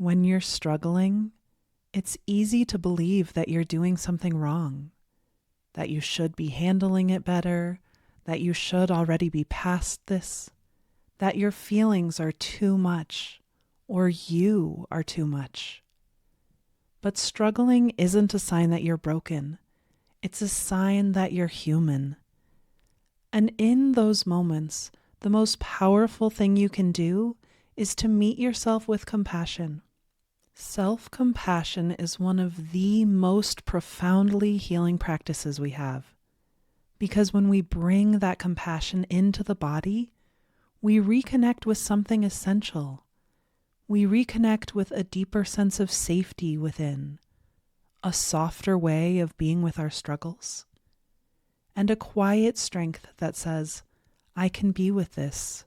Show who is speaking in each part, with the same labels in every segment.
Speaker 1: When you're struggling, it's easy to believe that you're doing something wrong, that you should be handling it better, that you should already be past this, that your feelings are too much, or you are too much. But struggling isn't a sign that you're broken. It's a sign that you're human. And in those moments, the most powerful thing you can do is to meet yourself with compassion. Self-compassion is one of the most profoundly healing practices we have. Because when we bring that compassion into the body, we reconnect with something essential. We reconnect with a deeper sense of safety within, a softer way of being with our struggles, and a quiet strength that says, I can be with this.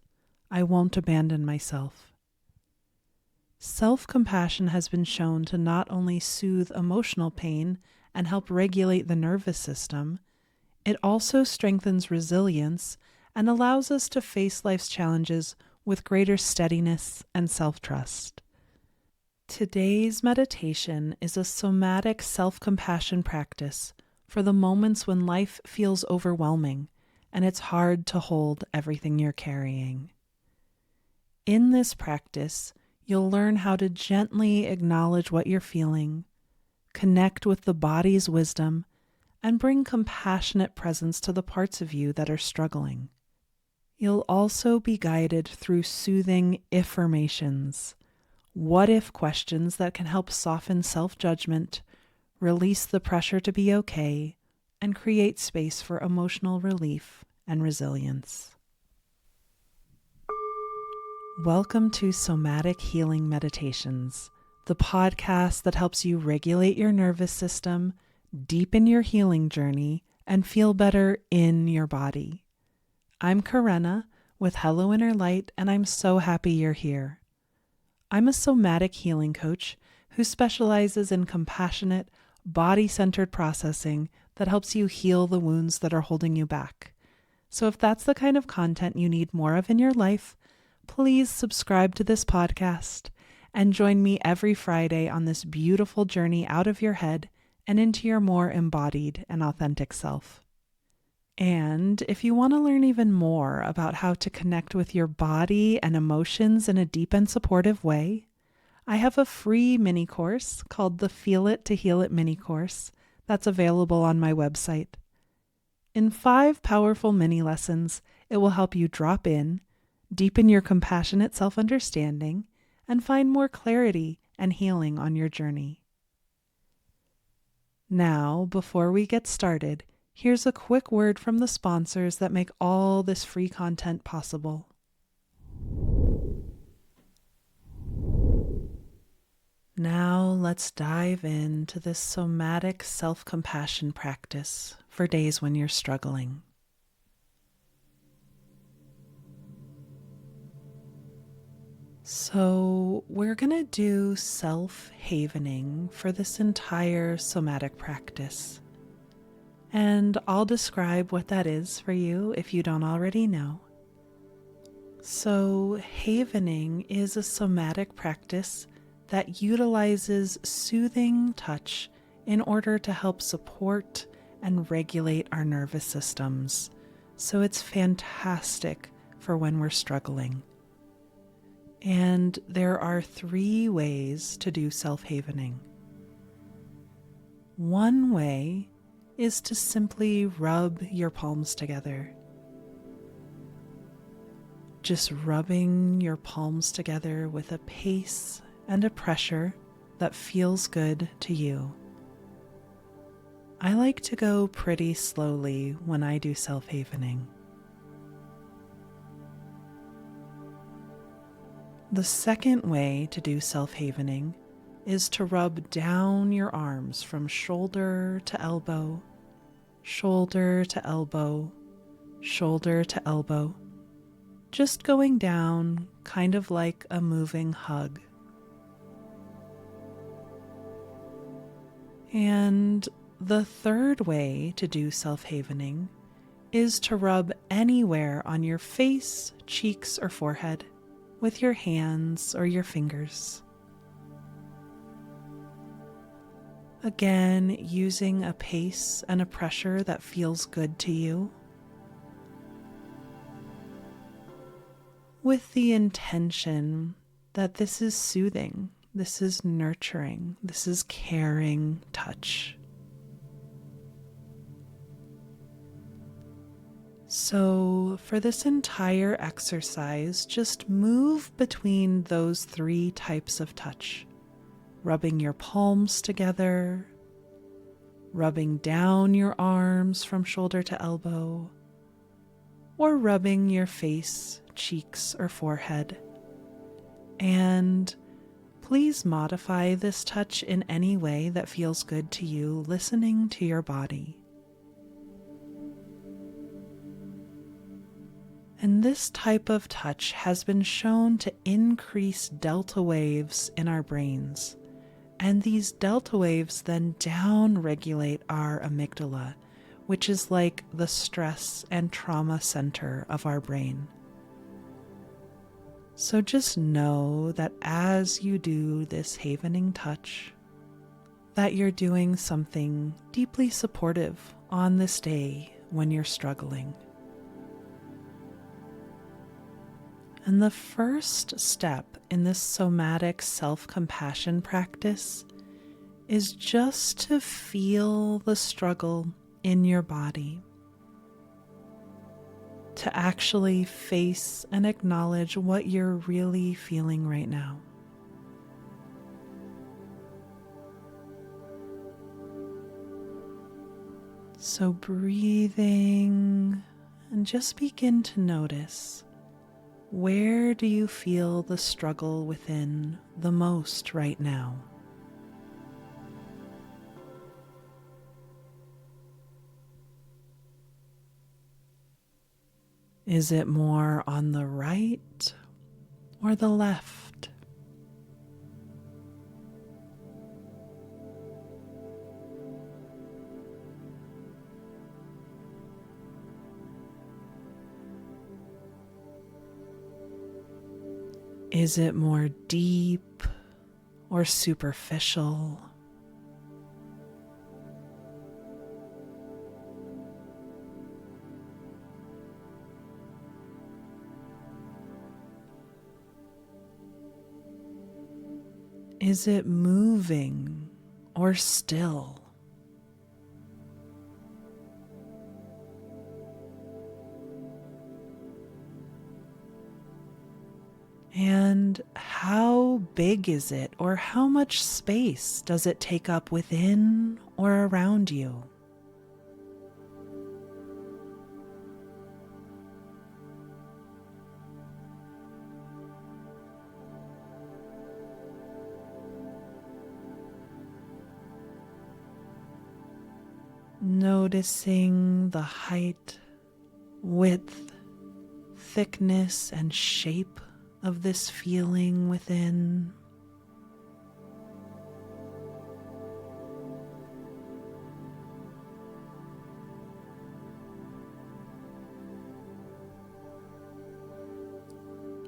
Speaker 1: I won't abandon myself. Self-compassion has been shown to not only soothe emotional pain and help regulate the nervous system, it also strengthens resilience and allows us to face life's challenges with greater steadiness and self-trust. Today's meditation is a somatic self-compassion practice for the moments when life feels overwhelming and it's hard to hold everything you're carrying. In this practice, you'll learn how to gently acknowledge what you're feeling, connect with the body's wisdom, and bring compassionate presence to the parts of you that are struggling. You'll also be guided through soothing Iffirmations, what-if questions that can help soften self-judgment, release the pressure to be okay, and create space for emotional relief and resilience. Welcome to Somatic Healing Meditations, the podcast that helps you regulate your nervous system, deepen your healing journey, and feel better in your body. I'm Karenna with Hello Inner Light, and I'm so happy you're here. I'm a somatic healing coach who specializes in compassionate, body-centered processing that helps you heal the wounds that are holding you back. So if that's the kind of content you need more of in your life, please subscribe to this podcast and join me every Friday on this beautiful journey out of your head and into your more embodied and authentic self. And if you want to learn even more about how to connect with your body and emotions in a deep and supportive way, I have a free mini course called the Feel It to Heal It mini course that's available on my website. In 5 powerful mini lessons, it will help you drop in, deepen your compassionate self-understanding, and find more clarity and healing on your journey. Now, before we get started, here's a quick word from the sponsors that make all this free content possible. Now let's dive into this somatic self-compassion practice for days when you're struggling. So we're going to do self-havening for this entire somatic practice. And I'll describe what that is for you if you don't already know. So havening is a somatic practice that utilizes soothing touch in order to help support and regulate our nervous systems. So it's fantastic for when we're struggling. And there are 3 ways to do self-havening. One way is to simply rub your palms together. Just rubbing your palms together with a pace and a pressure that feels good to you. I like to go pretty slowly when I do self-havening. The second way to do self-havening is to rub down your arms from shoulder to elbow, shoulder to elbow, shoulder to elbow, just going down kind of like a moving hug. And the third way to do self-havening is to rub anywhere on your face, cheeks, or forehead with your hands or your fingers. Again, using a pace and a pressure that feels good to you, with the intention that this is soothing, this is nurturing, this is caring touch. So, for this entire exercise, just move between those three types of touch. Rubbing your palms together, rubbing down your arms from shoulder to elbow, or rubbing your face, cheeks, or forehead. And please modify this touch in any way that feels good to you, listening to your body. And this type of touch has been shown to increase delta waves in our brains. And these delta waves then down-regulate our amygdala, which is like the stress and trauma center of our brain. So just know that as you do this havening touch, that you're doing something deeply supportive on this day when you're struggling. And the first step in this somatic self-compassion practice is just to feel the struggle in your body, to actually face and acknowledge what you're really feeling right now. So breathing, and just begin to notice, where do you feel the struggle within the most right now? Is it more on the right or the left? Is it more deep or superficial? Is it moving or still? And how big is it, or how much space does it take up within or around you? Noticing the height, width, thickness, and shape of this feeling within.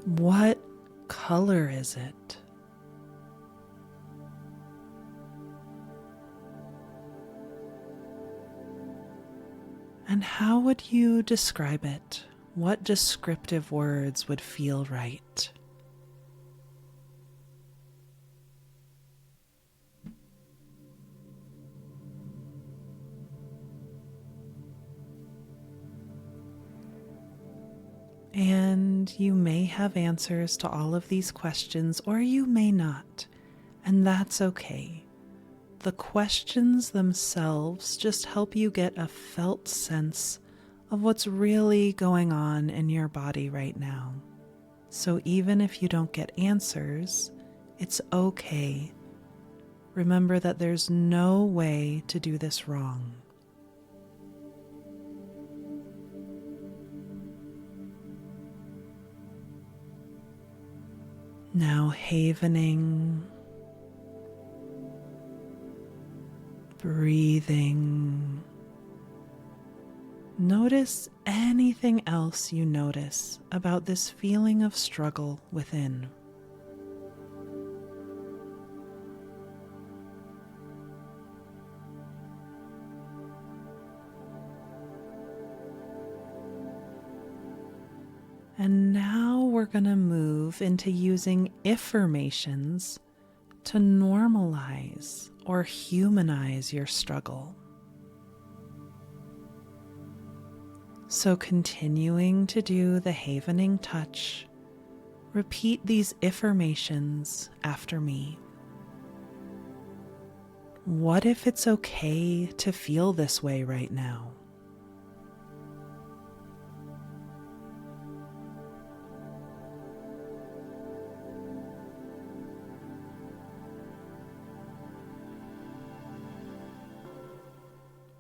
Speaker 1: What color is it? And how would you describe it? What descriptive words would feel right? And you may have answers to all of these questions, or you may not, and that's okay. The questions themselves just help you get a felt sense of what's really going on in your body right now. So even if you don't get answers, it's okay. Remember that there's no way to do this wrong. Now havening, breathing. Notice anything else you notice about this feeling of struggle within. And now we're going to move into using Iffirmations to normalize or humanize your struggle. So continuing to do the havening touch, repeat these Iffirmations after me. What if it's okay to feel this way right now?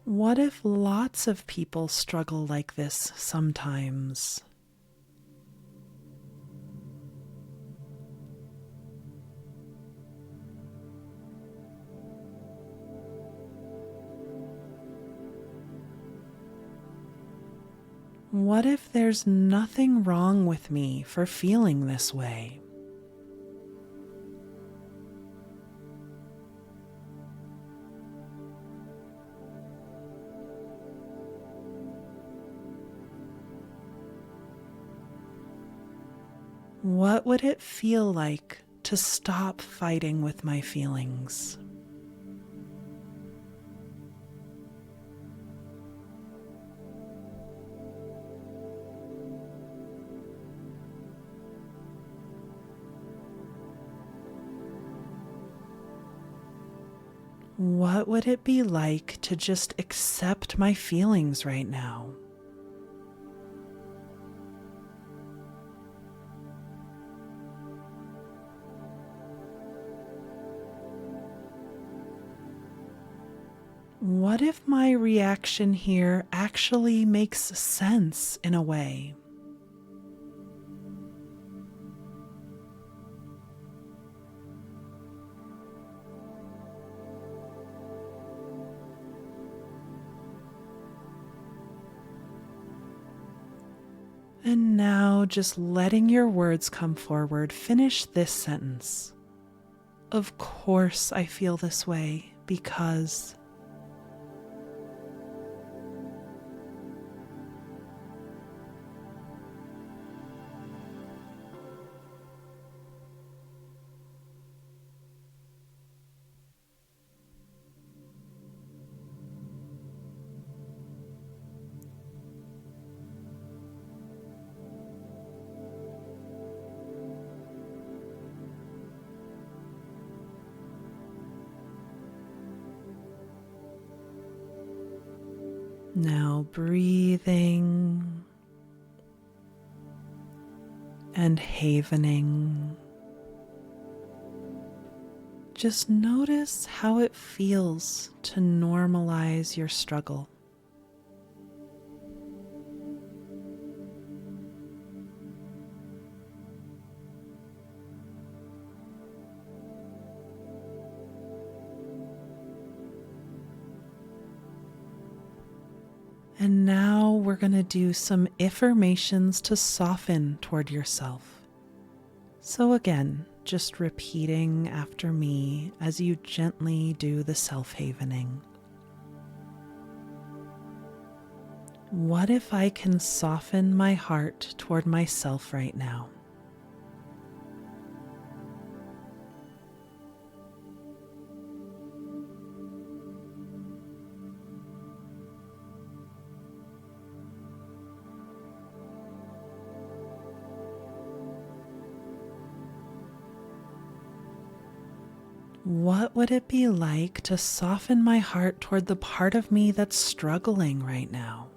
Speaker 1: What if lots of people struggle like this sometimes? What if there's nothing wrong with me for feeling this way? What would it feel like to stop fighting with my feelings? What would it be like to just accept my feelings right now? What if my reaction here actually makes sense in a way? And now, just letting your words come forward, finish this sentence. Of course I feel this way because... Now breathing and havening. Just notice how it feels to normalize your struggle. And now we're going to do some Iffirmations to soften toward yourself. So again, just repeating after me as you gently do the self-havening. What if I can soften my heart toward myself right now? What would it be like to soften my heart toward the part of me that's struggling right now?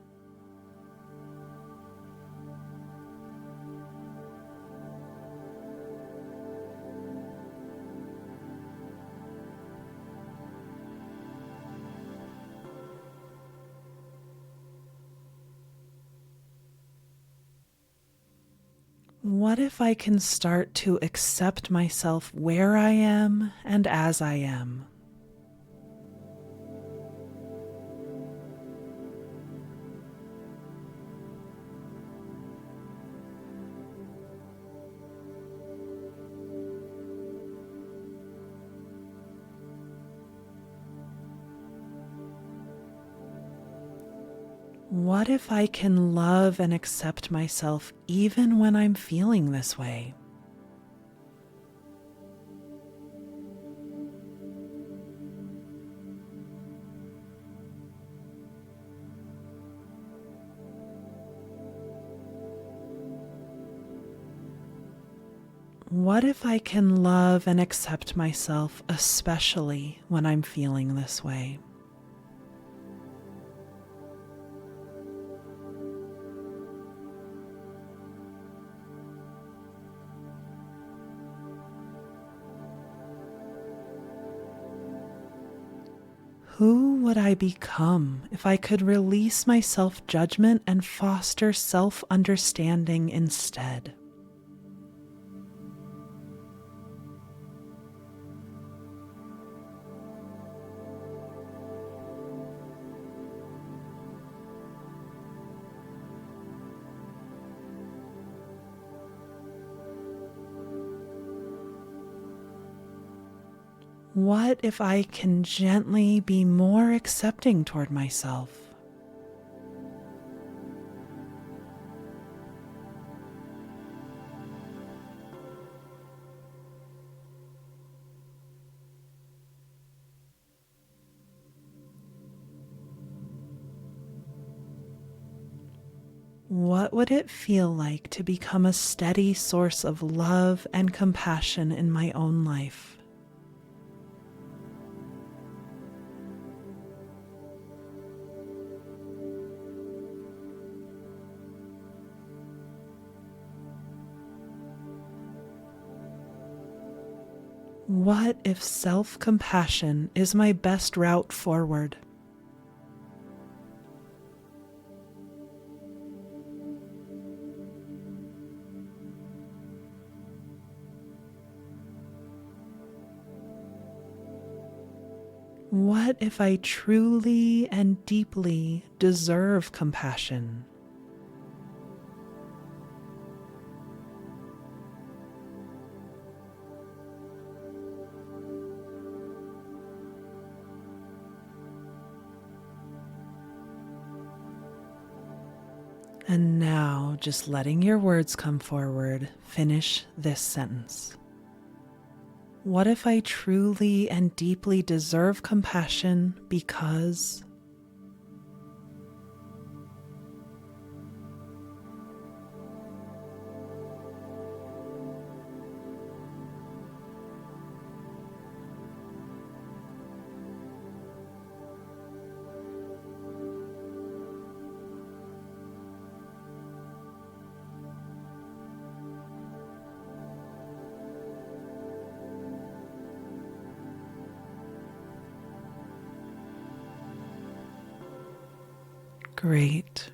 Speaker 1: What if I can start to accept myself where I am and as I am? What if I can love and accept myself even when I'm feeling this way? What if I can love and accept myself especially when I'm feeling this way? Who would I become if I could release my self-judgment and foster self-understanding instead? What if I can gently be more accepting toward myself? What would it feel like to become a steady source of love and compassion in my own life? What if self-compassion is my best route forward? What if I truly and deeply deserve compassion? And now, just letting your words come forward, finish this sentence. What if I truly and deeply deserve compassion because... Great.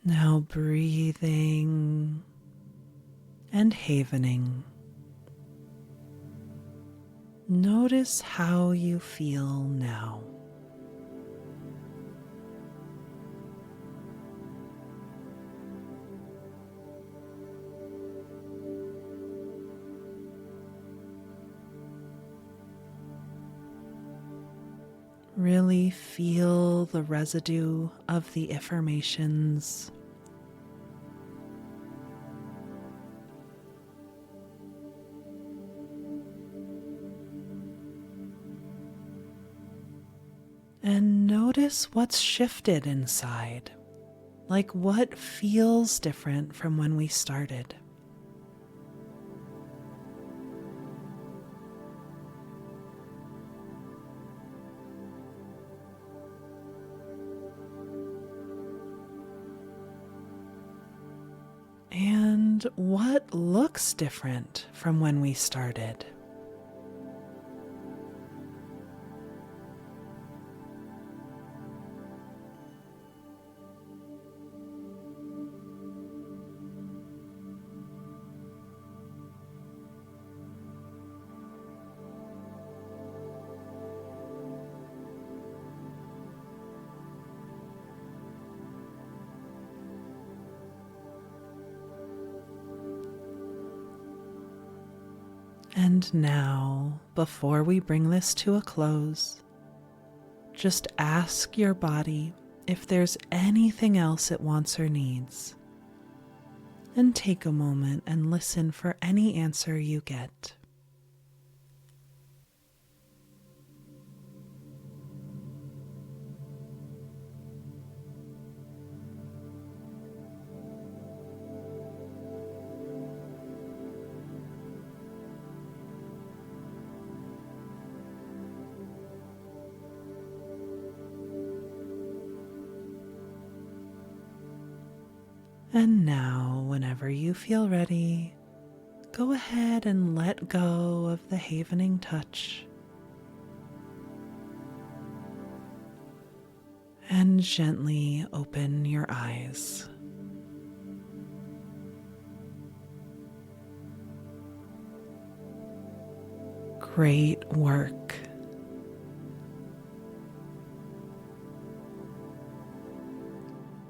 Speaker 1: Now breathing and havening. Notice how you feel now. Really feel the residue of the Iffirmations. And notice what's shifted inside, like what feels different from when we started. And what looks different from when we started? And now, before we bring this to a close, Just ask your body if there's anything else it wants or needs, and take a moment and listen for any answer you get. And now, whenever you feel ready, go ahead and let go of the havening touch and gently open your eyes. Great work.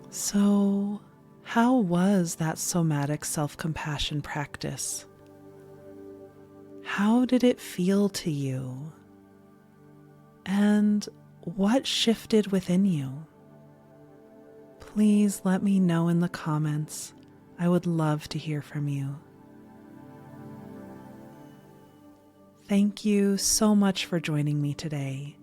Speaker 1: So, how was that somatic self-compassion practice? How did it feel to you? And what shifted within you? Please let me know in the comments. I would love to hear from you. Thank you so much for joining me today.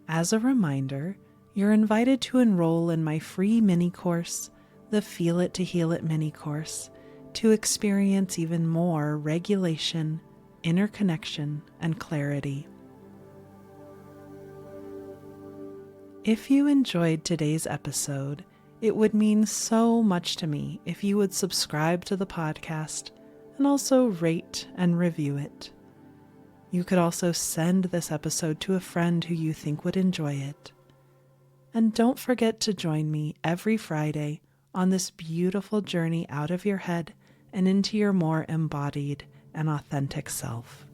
Speaker 1: As a reminder, you're invited to enroll in my free mini course, the Feel It to Heal It mini course, to experience even more regulation, interconnection, and clarity. If you enjoyed today's episode, it would mean so much to me if you would subscribe to the podcast and also rate and review it. You could also send this episode to a friend who you think would enjoy it. And don't forget to join me every Friday on this beautiful journey out of your head and into your more embodied and authentic self.